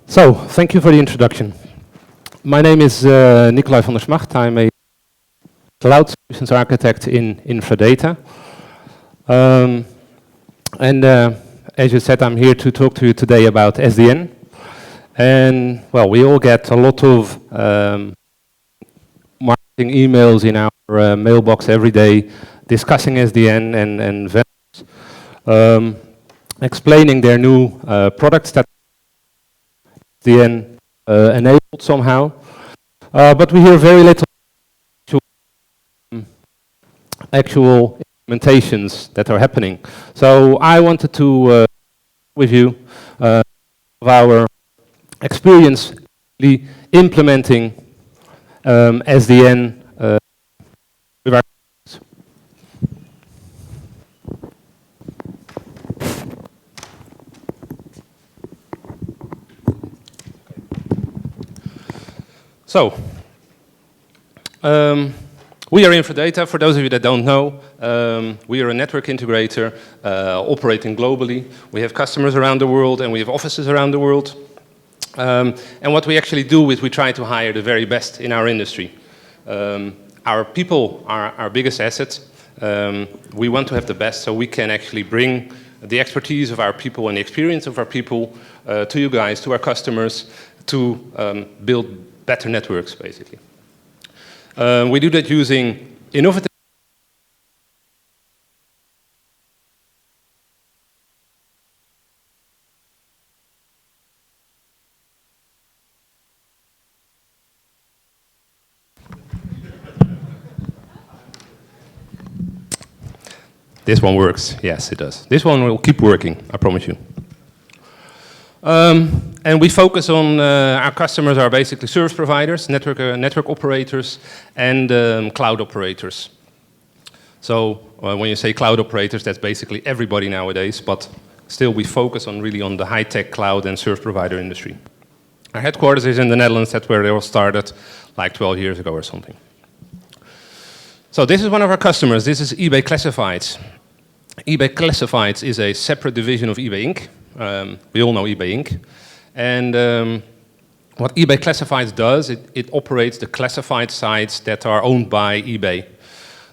So, thank you for the introduction. My name is Nicolai van der Smagt. I'm a cloud solutions architect in Infradata. As you said, I'm here to talk to you today about SDN. And, well, we all get a lot of marketing emails in our mailbox every day discussing SDN and vendors, explaining their new products that SDN enabled somehow. But we hear very little actual implementations that are happening. So I wanted to with you of our experience implementing SDN with our customers. So, we are Infradata. For those of you that don't know, we are a network integrator operating globally. We have customers around the world and we have offices around the world. And what we actually do is we try to hire the very best in our industry. Our people are our biggest asset. We want to have the best so we can actually bring the expertise of our people and the experience of our people to you guys, to our customers, to build better networks, basically. We do that using innovative. This one works. Yes, it does. This one will keep working, I promise you. And we focus on our customers are basically service providers, network operators, and cloud operators. So when you say cloud operators, that's basically everybody nowadays, but still we focus on really on the high-tech cloud and service provider industry. Our headquarters is in the Netherlands. That's where they all started like 12 years ago or something. So this is one of our customers. This is eBay Classifieds. eBay Classifieds is a separate division of eBay Inc. We all know eBay Inc. And what eBay Classifieds does, it operates the classified sites that are owned by eBay.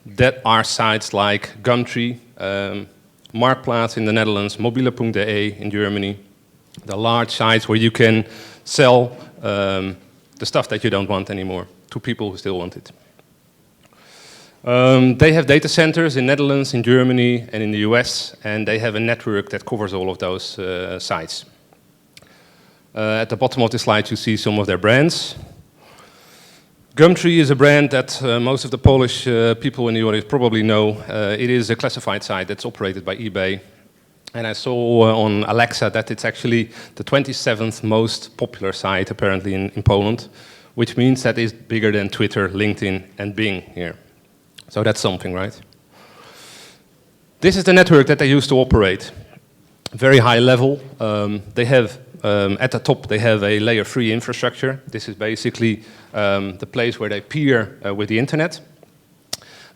That are sites like Gumtree, Marktplaats in the Netherlands, mobile.de in Germany. The large sites where you can sell the stuff that you don't want anymore to people who still want it. They have data centers in Netherlands, in Germany, and in the US, and they have a network that covers all of those sites. At the bottom of the slide, you see some of their brands. Gumtree is a brand that most of the Polish people in the audience probably know. It is a classified site that's operated by eBay. And I saw on Alexa that it's actually the 27th most popular site, apparently, in Poland, which means that it's bigger than Twitter, LinkedIn, and Bing here. So that's something, right? This is the network that they use to operate. Very high level. They have, at the top, they have a layer 3 infrastructure. This is basically the place where they peer with the internet.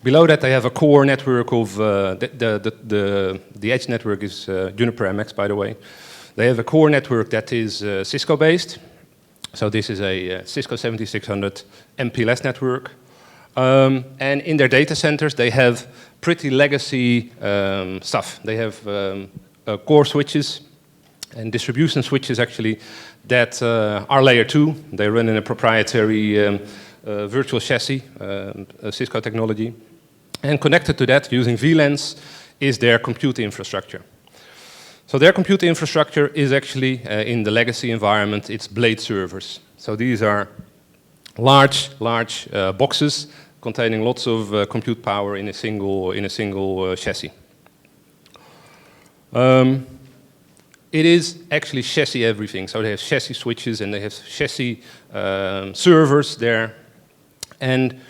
Below that, they have a core network of, the edge network is Juniper MX, by the way. They have a core network that is Cisco-based. So this is a Cisco 7600 MPLS network. And in their data centers, they have pretty legacy stuff. They have core switches and distribution switches, actually, that are layer 2. They run in a proprietary virtual chassis, Cisco technology. And connected to that, using VLANs, is their compute infrastructure. So their compute infrastructure is actually, in the legacy environment, it's blade servers. So these are large boxes containing lots of compute power in a single chassis. It is actually chassis everything. So they have chassis switches and they have chassis servers there, and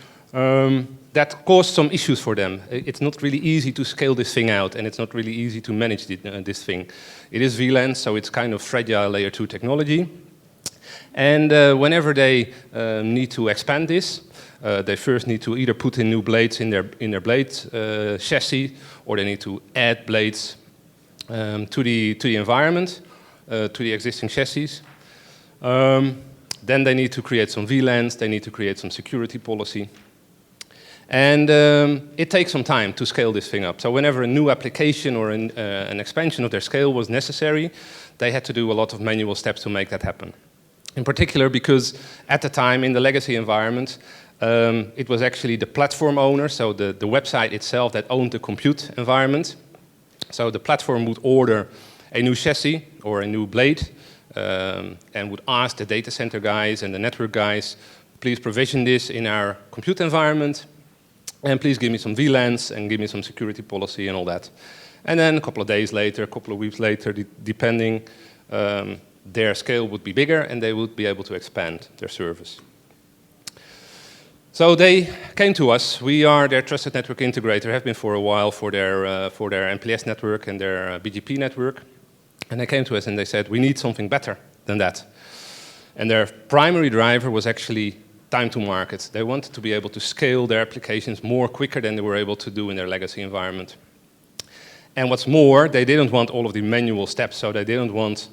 that caused some issues for them. It's not really easy to scale this thing out, and it's not really easy to manage this thing. It is VLAN, so it's kind of fragile layer 2 technology. And whenever they need to expand this, they first need to either put in new blades in their blade chassis, or they need to add blades to the environment, to the existing chassis. Then they need to create some VLANs, they need to create some security policy. And it takes some time to scale this thing up. So whenever a new application or an expansion of their scale was necessary, they had to do a lot of manual steps to make that happen. In particular because at the time in the legacy environment, it was actually the platform owner, so the website itself, that owned the compute environment. So the platform would order a new chassis or a new blade and would ask the data center guys and the network guys, please provision this in our compute environment. And please give me some VLANs and give me some security policy and all that. And then a couple of days later, a couple of weeks later, depending, their scale would be bigger and they would be able to expand their service. So they came to us. We are their trusted network integrator, have been for a while for their MPLS network and their BGP network. And they came to us and they said, we need something better than that. And their primary driver was actually time to market. They wanted to be able to scale their applications more quicker than they were able to do in their legacy environment. And what's more, they didn't want all of the manual steps, so they didn't want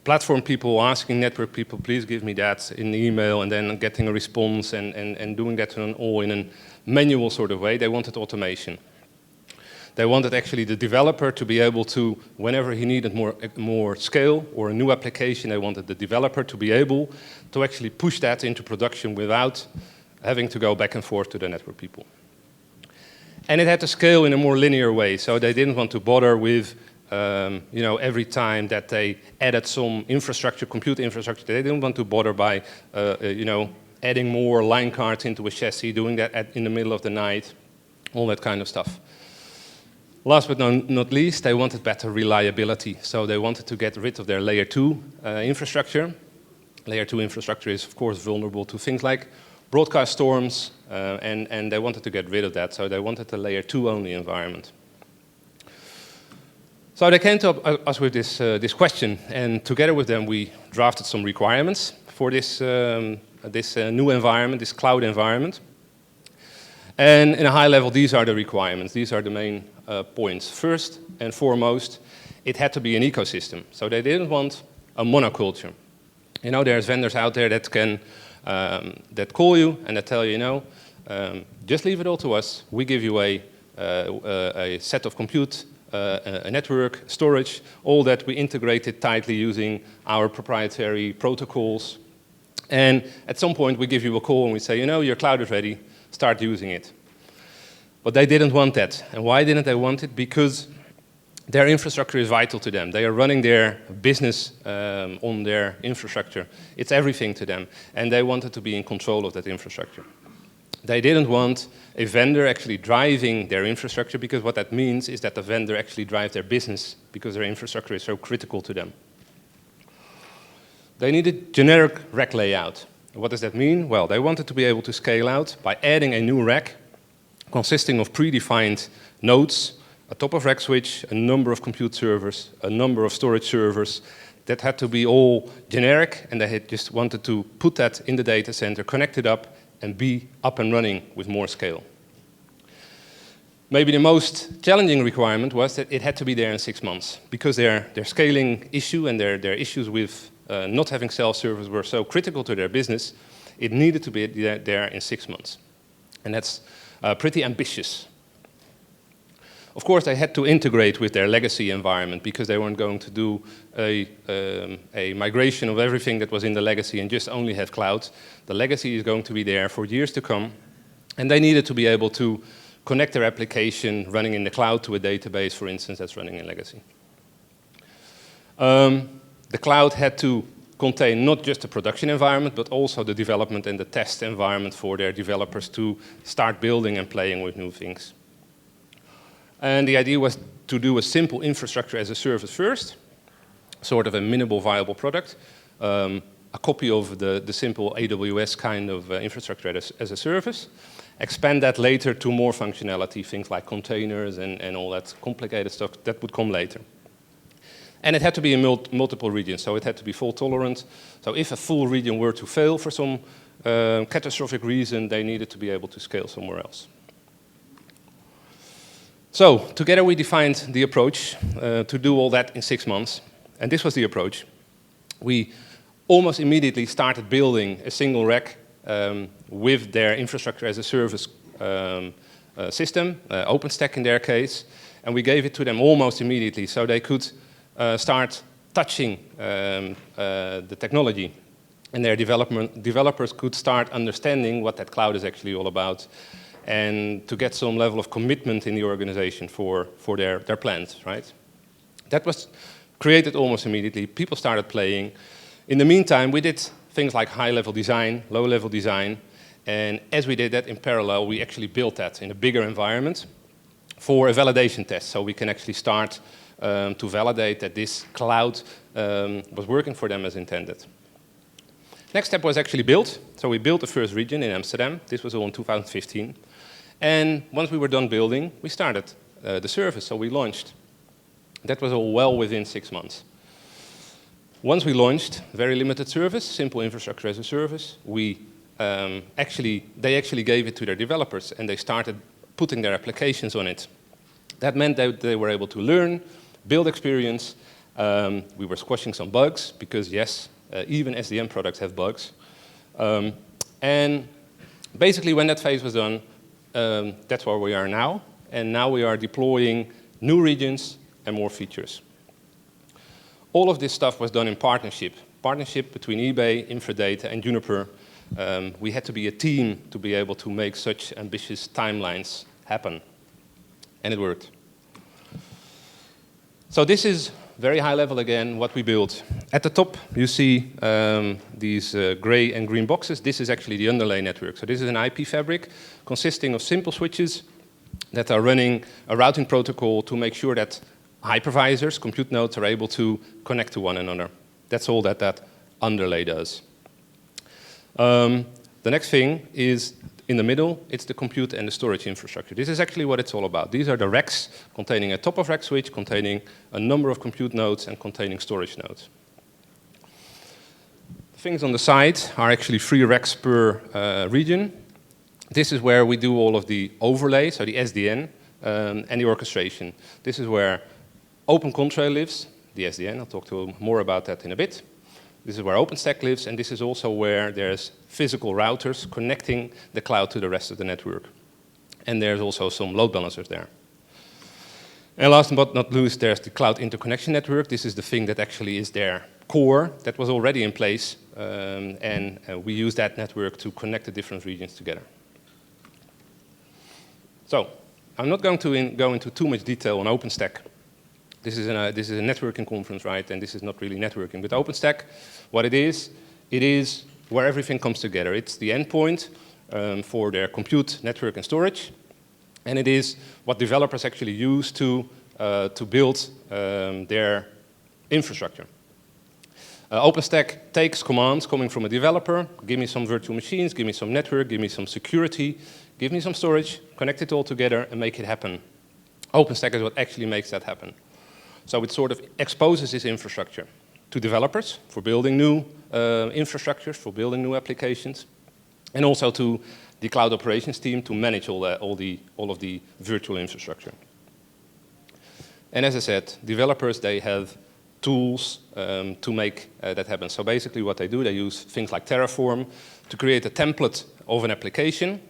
platform people asking network people, please give me that in email, and then getting a response and doing that all in a manual sort of way. They wanted automation. They wanted actually the developer to be able to, whenever he needed more scale or a new application, they wanted the developer to be able to actually push that into production without having to go back and forth to the network people. And it had to scale in a more linear way, so they didn't want to bother with every time that they added some infrastructure, compute infrastructure, they didn't want to bother by adding more line cards into a chassis, doing that in the middle of the night, all that kind of stuff. Last but not least, they wanted better reliability. So they wanted to get rid of their layer 2 infrastructure. Layer 2 infrastructure is, of course, vulnerable to things like broadcast storms, and they wanted to get rid of that. So they wanted a layer 2 only environment. So they came to us with this question, and together with them, we drafted some requirements for this new environment, this cloud environment. And in a high level, these are the requirements. These are the main points. First and foremost, it had to be an ecosystem. So they didn't want a monoculture. There's vendors out there that can that call you and that tell you, just leave it all to us. We give you a set of compute, a network, storage, all that we integrated tightly using our proprietary protocols. And at some point, we give you a call and we say, your cloud is ready. Start using it. But they didn't want that. And why didn't they want it? Because their infrastructure is vital to them. They are running their business on their infrastructure. It's everything to them. And they wanted to be in control of that infrastructure. They didn't want a vendor actually driving their infrastructure, because what that means is that the vendor actually drives their business because their infrastructure is so critical to them. They needed generic rack layout. What does that mean? Well, they wanted to be able to scale out by adding a new rack consisting of predefined nodes, a top-of-rack switch, a number of compute servers, a number of storage servers that had to be all generic, and they had just wanted to put that in the data center, connect it up, and be up and running with more scale. Maybe the most challenging requirement was that it had to be there in 6 months, because their scaling issue and their issues with not having self-service were so critical to their business. It needed to be there in 6 months. And that's pretty ambitious. Of course, they had to integrate with their legacy environment, because they weren't going to do a migration of everything that was in the legacy and just only have cloud. The legacy is going to be there for years to come, and they needed to be able to connect their application running in the cloud to a database, for instance, that's running in legacy. The cloud had to contain not just the production environment, but also the development and the test environment for their developers to start building and playing with new things. And the idea was to do a simple infrastructure as a service first, sort of a minimal viable product, a copy of the simple AWS kind of infrastructure as a service, expand that later to more functionality, things like containers and all that complicated stuff that would come later. And it had to be in multiple regions, so it had to be fault tolerant. So if a full region were to fail for some catastrophic reason, they needed to be able to scale somewhere else. So together we defined the approach to do all that in 6 months. And this was the approach. We almost immediately started building a single rack with their infrastructure as a service system, OpenStack in their case, and we gave it to them almost immediately so they could start touching the technology, and their developers could start understanding what that cloud is actually all about, and to get some level of commitment in the organization for their plans, right? That was created almost immediately. People started playing. In the meantime, we did things like high-level design, low-level design, and as we did that in parallel, we actually built that in a bigger environment for a validation test, so we can actually start to validate that this cloud was working for them as intended. Next step was actually built. So we built the first region in Amsterdam. This was all in 2015. And once we were done building, we started the service, so we launched. That was all well within 6 months. Once we launched, very limited service, simple infrastructure as a service, they actually gave it to their developers and they started putting their applications on it. That meant that they were able to learn, build experience. We were squashing some bugs because yes, even SDN products have bugs. And basically when that phase was done, that's where we are now. And now we are deploying new regions and more features. All of this stuff was done in partnership between eBay, Infradata, and Juniper. We had to be a team to be able to make such ambitious timelines happen. And it worked. So this is very high level again, what we built. At the top, you see these gray and green boxes. This is actually the underlay network. So this is an IP fabric consisting of simple switches that are running a routing protocol to make sure that hypervisors, compute nodes, are able to connect to one another. That's all that that underlay does. The next thing is in the middle, it's the compute and the storage infrastructure. This is actually what it's all about. These are the racks containing a top-of-rack switch, containing a number of compute nodes and containing storage nodes. The things on the side are actually 3 racks per region. This is where we do all of the overlay, so the SDN, and the orchestration. This is where Open Contrail lives, the SDN. I'll talk more about that in a bit. This is where OpenStack lives, and this is also where there's physical routers connecting the cloud to the rest of the network. And there's also some load balancers there. And last but not least, there's the cloud interconnection network. This is the thing that actually is their core that was already in place, and we use that network to connect the different regions together. So, I'm not going to go into too much detail on OpenStack. This is a networking conference, right? And this is not really networking. But OpenStack, what it is where everything comes together. It's the endpoint for their compute, network, and storage. And it is what developers actually use to build their infrastructure. OpenStack takes commands coming from a developer. Give me some virtual machines, give me some network, give me some security, give me some storage, connect it all together, and make it happen. OpenStack is what actually makes that happen. So it sort of exposes this infrastructure to developers for building new infrastructures, for building new applications, and also to the cloud operations team to manage all of the virtual infrastructure. And as I said, developers, they have tools to make that happen. So basically what they do, they use things like Terraform to create a template of an application.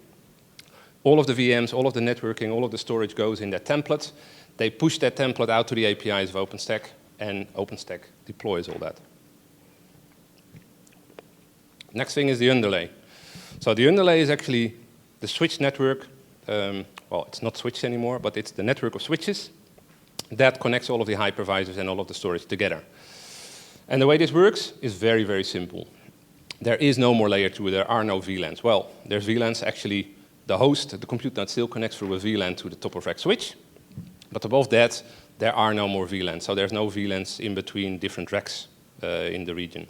All of the VMs, all of the networking, all of the storage goes in that template. They push that template out to the APIs of OpenStack, and OpenStack deploys all that. Next thing is the underlay. So the underlay is actually the switch network. Well, it's not switched anymore, but it's the network of switches that connects all of the hypervisors and all of the storage together. And the way this works is very, very simple. There is no more layer 2, there are no VLANs. Well, there's VLANs, actually the host, the compute node still connects through a VLAN to the top-of-rack switch. But above that, there are no more VLANs. So there's no VLANs in between different racks in the region.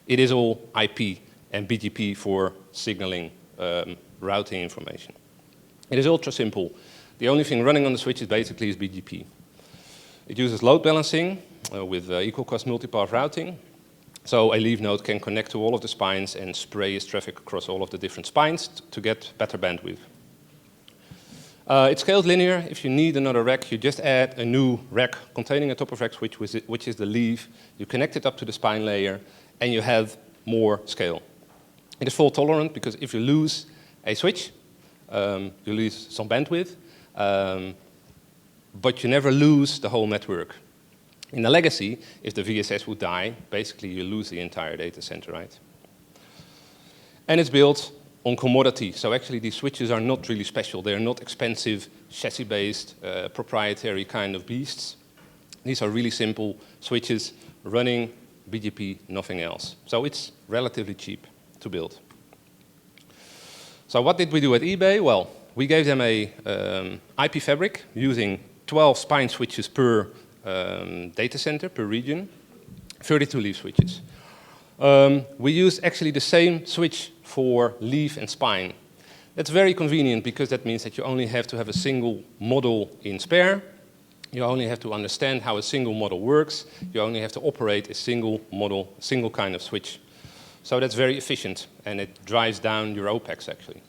It is all IP and BGP for signaling routing information. It is ultra simple. The only thing running on the switch is basically BGP. It uses load balancing with equal cost multipath routing. So a leaf node can connect to all of the spines and spray its traffic across all of the different spines to get better bandwidth. It scales linear. If you need another rack, you just add a new rack containing a top-of-rack switch, which is the leaf. You connect it up to the spine layer, and you have more scale. It is fault tolerant because if you lose a switch, you lose some bandwidth, but you never lose the whole network. In the legacy, if the VSS would die, basically you lose the entire data center, right? And it's built on commodity. So actually these switches are not really special. They're not expensive, chassis-based, proprietary kind of beasts. These are really simple switches running BGP, nothing else. So it's relatively cheap to build. So what did we do at eBay? Well, we gave them a IP fabric using 12 spine switches per data center, per region, 32 leaf switches. We used actually the same switch for leaf and spine. That's very convenient because that means that you only have to have a single model in spare. You only have to understand how a single model works. You only have to operate a single model, a single kind of switch. So that's very efficient, and it drives down your OPEX, actually.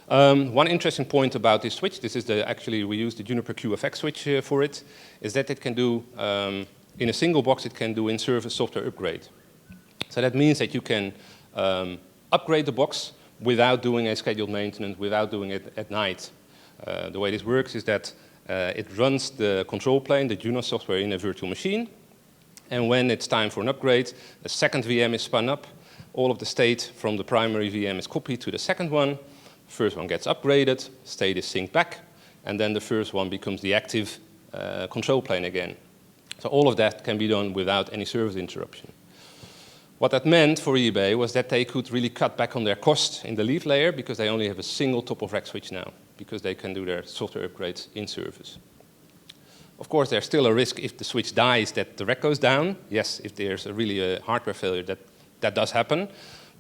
One interesting point about this switch, this is actually we use the Juniper QFX switch for it, is that it can do, in a single box, it can do in-service software upgrade. So that means that you can upgrade the box without doing a scheduled maintenance, without doing it at night. The way this works is that it runs the control plane, the Juno software, in a virtual machine. And when it's time for an upgrade, a second VM is spun up. All of the state from the primary VM is copied to the second one. First one gets upgraded, state is synced back, and then the first one becomes the active control plane again. So all of that can be done without any service interruption. What that meant for eBay was that they could really cut back on their cost in the leaf layer because they only have a single top-of-rack switch now, because they can do their software upgrades in service. Of course, there's still a risk if the switch dies that the rack goes down. Yes, if there's really a hardware failure, that does happen.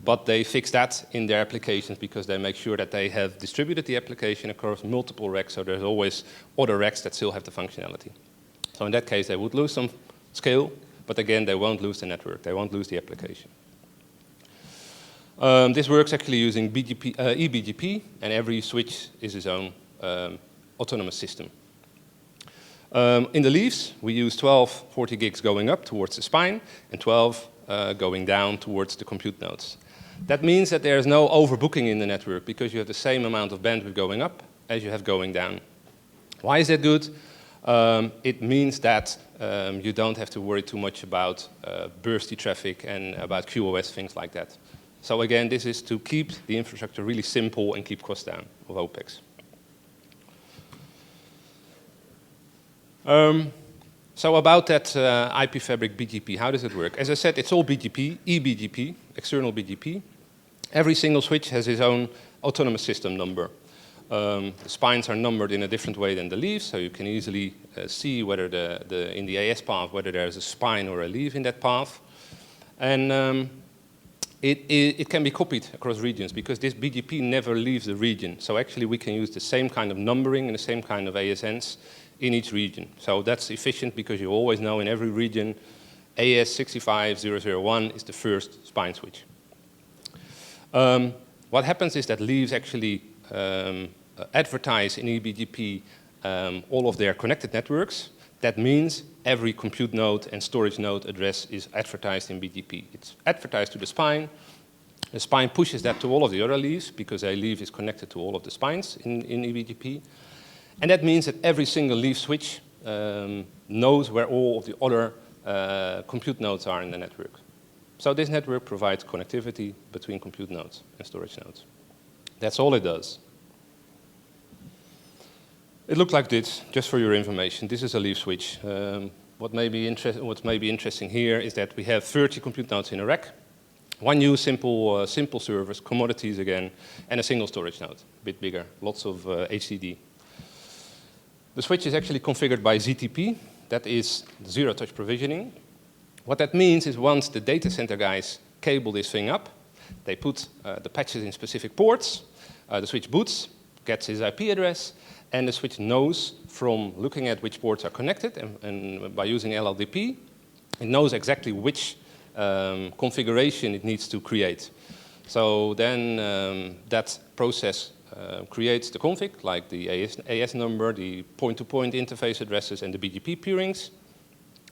But they fix that in their applications because they make sure that they have distributed the application across multiple racks, so there's always other racks that still have the functionality. So in that case, they would lose some scale, but again, they won't lose the network. They won't lose the application. This works actually using eBGP, and every switch is its own autonomous system. In the leaves, we use 12 40 gigs going up towards the spine and 12 going down towards the compute nodes. That means that there is no overbooking in the network because you have the same amount of bandwidth going up as you have going down. Why is that good? It means that you don't have to worry too much about bursty traffic and about QoS, things like that. So again, this is to keep the infrastructure really simple and keep costs down of OPEX. So about that IP fabric BGP, how does it work? As I said, it's all BGP, eBGP, external BGP. Every single switch has its own autonomous system number. The spines are numbered in a different way than the leaves, so you can easily see whether in the AS path, whether there's a spine or a leaf in that path. And it can be copied across regions because this BGP never leaves the region. So actually we can use the same kind of numbering and the same kind of ASNs in each region. So that's efficient because you always know in every region AS65001 is the first spine switch. What happens is that leaves actually advertise in eBGP all of their connected networks. That means every compute node and storage node address is advertised in BGP. It's advertised to the spine. The spine pushes that to all of the other leaves because a leaf is connected to all of the spines in eBGP. And that means that every single leaf switch knows where all of the other compute nodes are in the network. So this network provides connectivity between compute nodes and storage nodes. That's all it does. It looks like this, just for your information. This is a leaf switch. What may be interesting here is that we have 30 compute nodes in a rack, one new simple servers, commodities again, and a single storage node, a bit bigger, lots of HDD. The switch is actually configured by ZTP. That is zero-touch provisioning. What that means is once the data center guys cable this thing up, they put the patches in specific ports, the switch boots, gets his IP address, and the switch knows from looking at which ports are connected, and by using LLDP, it knows exactly which configuration it needs to create. So then that process creates the config, like the AS number, the point-to-point interface addresses, and the BGP peerings,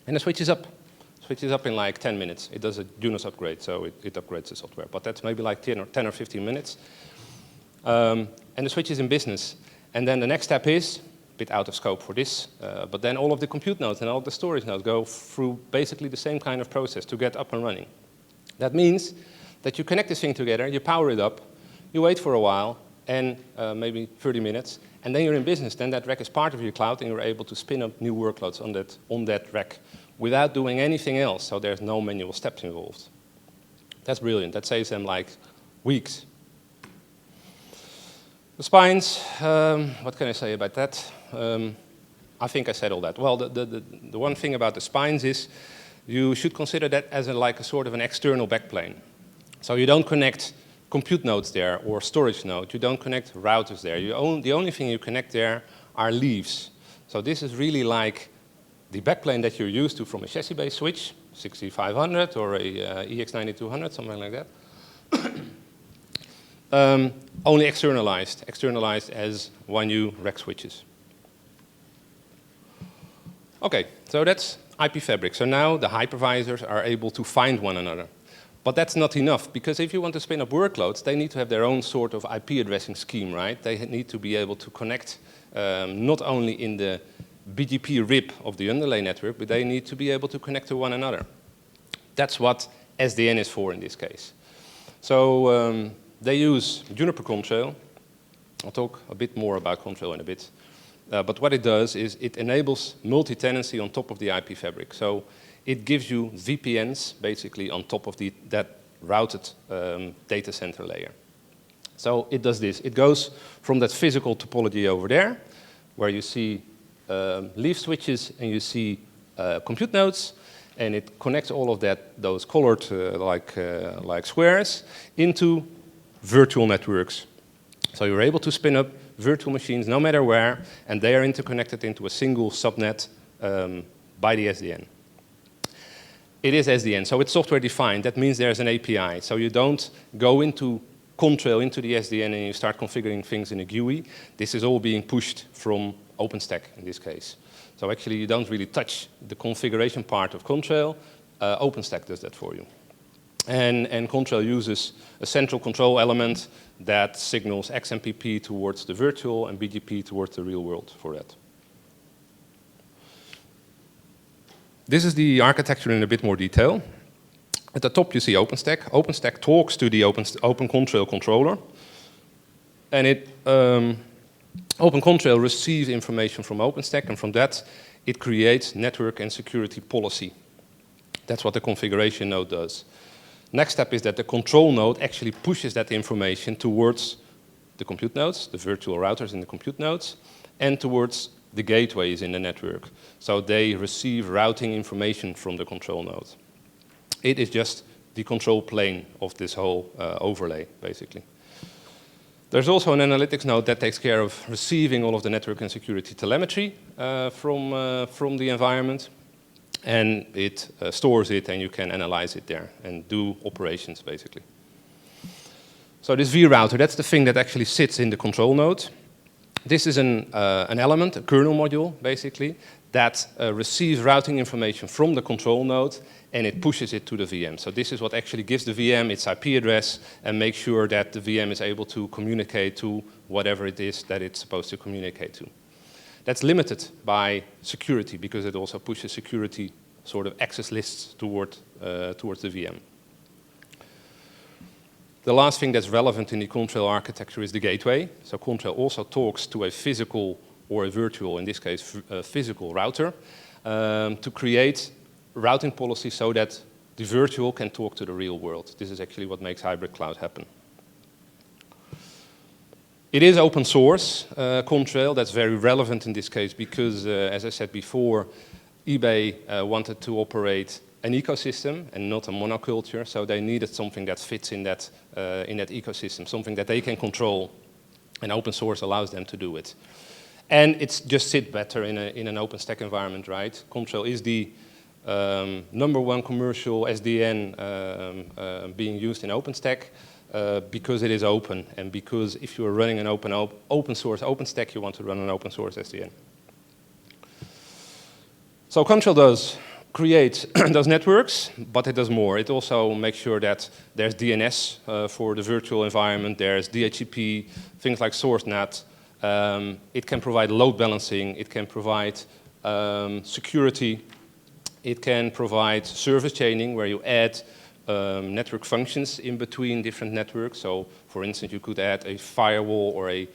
and the switch is up. The which is up in like 10 minutes. It does a Junos upgrade, so it upgrades the software. But that's maybe like 10 or 15 minutes. And the switch is in business. And then the next step is, a bit out of scope for this, but then all of the compute nodes and all of the storage nodes go through basically the same kind of process to get up and running. That means that you connect this thing together, you power it up, you wait for a while, and maybe 30 minutes, and then you're in business. Then that rack is part of your cloud, and you're able to spin up new workloads on that rack without doing anything else, so there's no manual steps involved. That's brilliant. That saves them like weeks. The spines, what can I say about that? I think I said all that. Well, the one thing about the spines is you should consider that as like a sort of an external backplane. So you don't connect compute nodes there or storage node. You don't connect routers there. The only thing you connect there are leaves. So this is really like the backplane that you're used to from a chassis-based switch, 6500 or a EX9200, something like that. Only externalized as one new rack switches. Okay, so that's IP fabric. So now the hypervisors are able to find one another. But that's not enough, because if you want to spin up workloads, they need to have their own sort of IP addressing scheme, right? They need to be able to connect not only in the BGP RIP of the underlay network, but they need to be able to connect to one another. That's what SDN is for in this case. So they use Juniper Contrail. I'll talk a bit more about Contrail in a bit. But what it does is it enables multi-tenancy on top of the IP fabric. So it gives you VPNs basically on top of that routed data center layer. So it does this. It goes from that physical topology over there, where you see leaf switches and you see compute nodes, and it connects all of those colored like squares into virtual networks. So you're able to spin up virtual machines no matter where, and they are interconnected into a single subnet by the SDN. It is SDN, so it's software defined. That means there's an API. So you don't go into Contrail, into the SDN, and you start configuring things in a GUI. This is all being pushed from OpenStack in this case. So actually you don't really touch the configuration part of Contrail. OpenStack does that for you. And Contrail uses a central control element that signals XMPP towards the virtual and BGP towards the real world for that. This is the architecture in a bit more detail. At the top you see OpenStack. OpenStack talks to the Open Contrail controller. And Open Contrail receives information from OpenStack, and from that it creates network and security policy. That's what the configuration node does. Next step is that the control node actually pushes that information towards the compute nodes, the virtual routers in the compute nodes, and towards the gateways in the network. So they receive routing information from the control node. It is just the control plane of this whole overlay, basically. There's also an analytics node that takes care of receiving all of the network and security telemetry from the environment. And it stores it, and you can analyze it there and do operations, basically. So this vRouter, that's the thing that actually sits in the control node. This is an element, a kernel module, basically, that receives routing information from the control node, and it pushes it to the VM. So this is what actually gives the VM its IP address and makes sure that the VM is able to communicate to whatever it is that it's supposed to communicate to. That's limited by security, because it also pushes security sort of access lists towards the VM. The last thing that's relevant in the Contrail architecture is the gateway. So Contrail also talks to a physical or a virtual, in this case, a physical router, to create routing policy so that the virtual can talk to the real world. This is actually what makes hybrid cloud happen. It is open source, Contrail. That's very relevant in this case because, as I said before, eBay wanted to operate an ecosystem and not a monoculture, so they needed something that fits in that ecosystem, something that they can control, and open source allows them to do it. And it's just sit better in an OpenStack environment, right? Contrail is the #1 commercial SDN being used in OpenStack. Because it is open, and because if you are running an open source OpenStack, you want to run an open source SDN. So Contrail does creates those networks, but it does more. It also makes sure that there's DNS for the virtual environment, there's DHCP, things like SourceNet. It can provide load balancing, it can provide security, it can provide service chaining where you add network functions in between different networks. So, for instance, you could add a firewall or a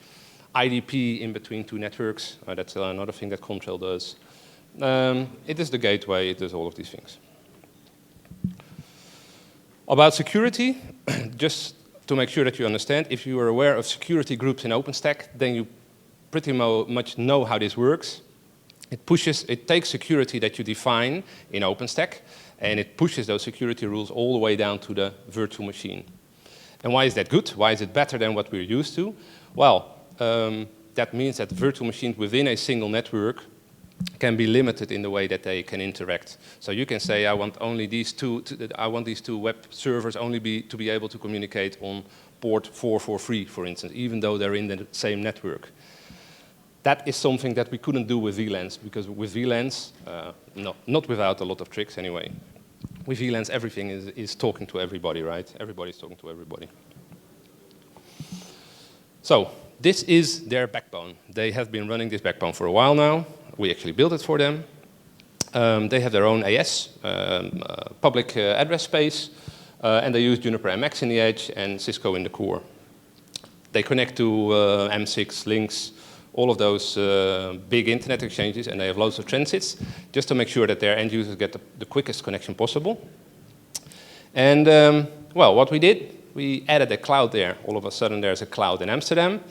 IDP in between two networks. That's another thing that Contrail does. It is the gateway, it does all of these things. About security, just to make sure that you understand, if you are aware of security groups in OpenStack, then you pretty much know how this works. It takes security that you define in OpenStack, and it pushes those security rules all the way down to the virtual machine. And why is that good? Why is it better than what we're used to? Well, that means that virtual machines within a single network can be limited in the way that they can interact. So you can say, I want these two web servers only to be able to communicate on port 443, for instance, even though they're in the same network. That is something that we couldn't do with VLANs, because with VLANs, not without a lot of tricks anyway. With VLANs, everything is talking to everybody, right? Everybody's talking to everybody. So this is their backbone. They have been running this backbone for a while now. We actually built it for them. They have their own AS, public address space, and they use Juniper MX in the edge and Cisco in the core. They connect to M6, Links, all of those big internet exchanges, and they have loads of transits, just to make sure that their end users get the quickest connection possible. And well, what we did, we added a cloud there. All of a sudden, there's a cloud in Amsterdam,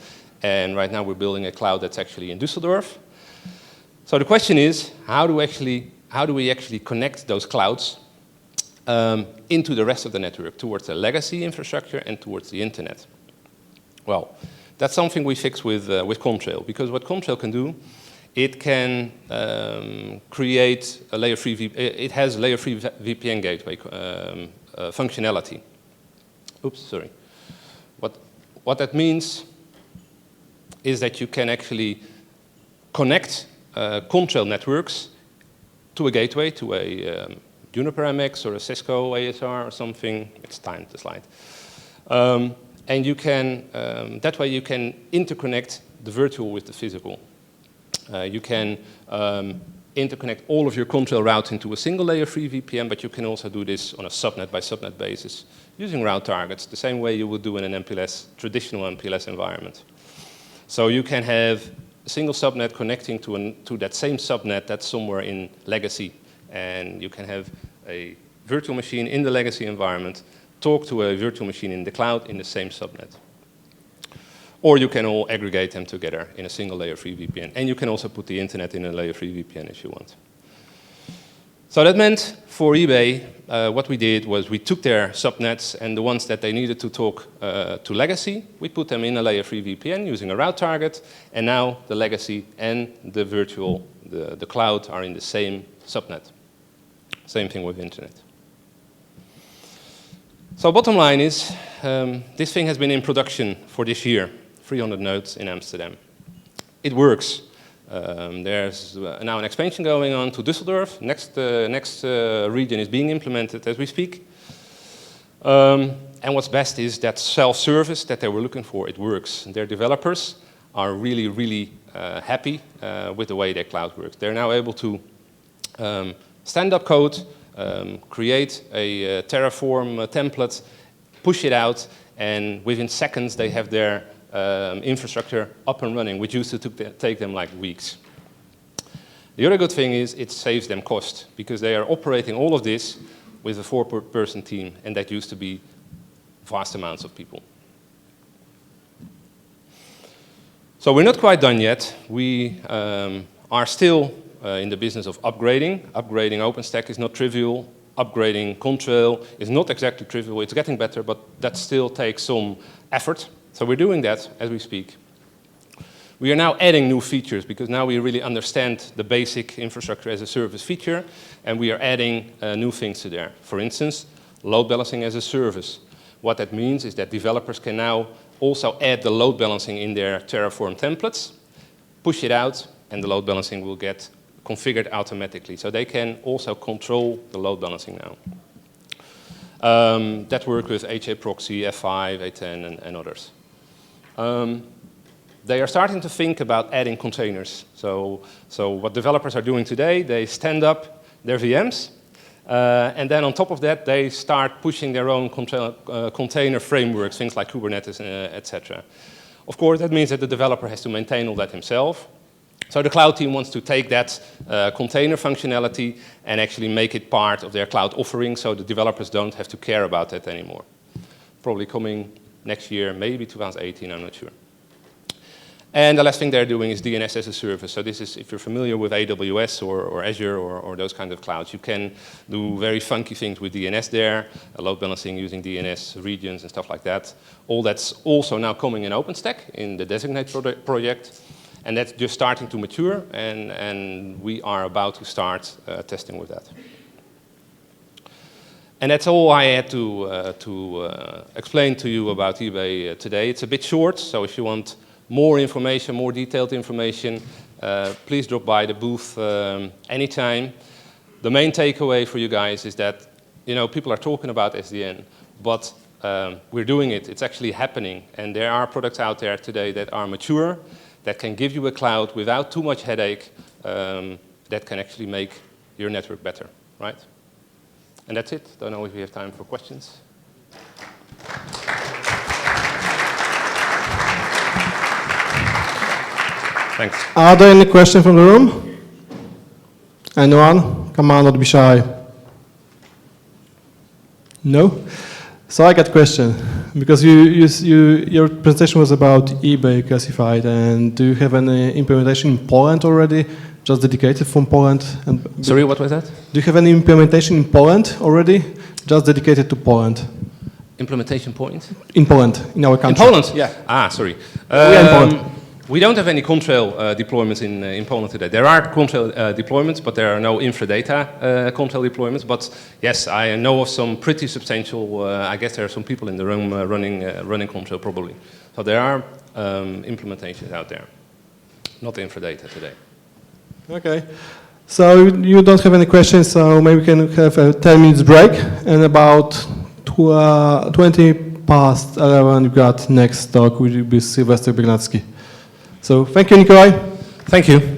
and right now we're building a cloud that's actually in Düsseldorf. So the question is, how do we actually connect those clouds into the rest of the network, towards the legacy infrastructure and towards the internet? Well, that's something we fix with Contrail, because what Contrail can do, it can create a layer 3 it has layer 3 VPN gateway functionality. Oops, sorry. What that means is that you can actually connect Contrail networks to a gateway, to a Juniper MX or a Cisco ASR or something. It's timed, the slide. And you can, that way you can interconnect the virtual with the physical. You can interconnect all of your Contrail routes into a single layer 3 VPN, but you can also do this on a subnet by subnet basis, using route targets, the same way you would do in an MPLS, traditional MPLS environment. So you can have a single subnet connecting to that same subnet that's somewhere in legacy, and you can have a virtual machine in the legacy environment talk to a virtual machine in the cloud in the same subnet. Or you can all aggregate them together in a single layer 3 VPN. And you can also put the internet in a layer 3 VPN if you want. So that meant for eBay, what we did was we took their subnets and the ones that they needed to talk to legacy, we put them in a layer 3 VPN using a route target, and now the legacy and the virtual, the cloud, are in the same subnet. Same thing with internet. So bottom line is, this thing has been in production for this year, 300 nodes in Amsterdam. It works. There's now an expansion going on to Düsseldorf. Next region is being implemented as we speak. And what's best is that self-service that they were looking for, it works. Their developers are really, really happy with the way their cloud works. They're now able to stand up code, create a Terraform template, push it out, and within seconds they have their infrastructure up and running, which used to take them like weeks. The other good thing is it saves them cost, because they are operating all of this with a 4-person team, and that used to be vast amounts of people. So we're not quite done yet. We are still in the business of upgrading. Upgrading OpenStack is not trivial. Upgrading Contrail is not exactly trivial. It's getting better, but that still takes some effort. So we're doing that as we speak. We are now adding new features, because now we really understand the basic infrastructure as a service feature, and we are adding new things to there. For instance, load balancing as a service. What that means is that developers can now also add the load balancing in their Terraform templates, push it out, and the load balancing will get configured automatically. So they can also control the load balancing now. That work with HA proxy, F5, A10, and others. They are starting to think about adding containers. So what developers are doing today, they stand up their VMs, and then on top of that, they start pushing their own container frameworks, things like Kubernetes, etc. Of course, that means that the developer has to maintain all that himself. So the cloud team wants to take that container functionality and actually make it part of their cloud offering, so the developers don't have to care about that anymore. Probably coming next year, maybe 2018, I'm not sure. And the last thing they're doing is DNS as a service. So this is, if you're familiar with AWS or Azure or those kind of clouds, you can do very funky things with DNS there, load balancing using DNS regions and stuff like that. All that's also now coming in OpenStack in the Designate project. And that's just starting to mature, and we are about to start testing with that. And that's all I had to explain to you about eBay today. It's a bit short, so if you want more information, more detailed information, please drop by the booth anytime. The main takeaway for you guys is that, you know, people are talking about SDN, but we're doing it. It's actually happening, and there are products out there today that are mature, that can give you a cloud without too much headache, that can actually make your network better, right? And that's it. Don't know if we have time for questions. Thanks. Are there any questions from the room? Anyone? Come on, don't be shy. No? So I got a question, because your presentation was about eBay classified, and do you have any implementation in Poland already, just dedicated from Poland? And sorry, what was that? Do you have any implementation in Poland already, just dedicated to Poland? Implementation point? In Poland, in our country. In Poland? Yeah. Ah, sorry. We are in Poland. We don't have any Contrail deployments in Poland today. There are Contrail deployments, but there are no infradata Contrail deployments. But yes, I know of some pretty substantial, I guess there are some people in the room running Contrail probably. So there are implementations out there, not infradata today. Okay. So you don't have any questions, so maybe we can have a 10 minutes break, and about 20 past 11 you got next talk, which will be Sylwester Biernacki. So thank you, Nicolai. Thank you.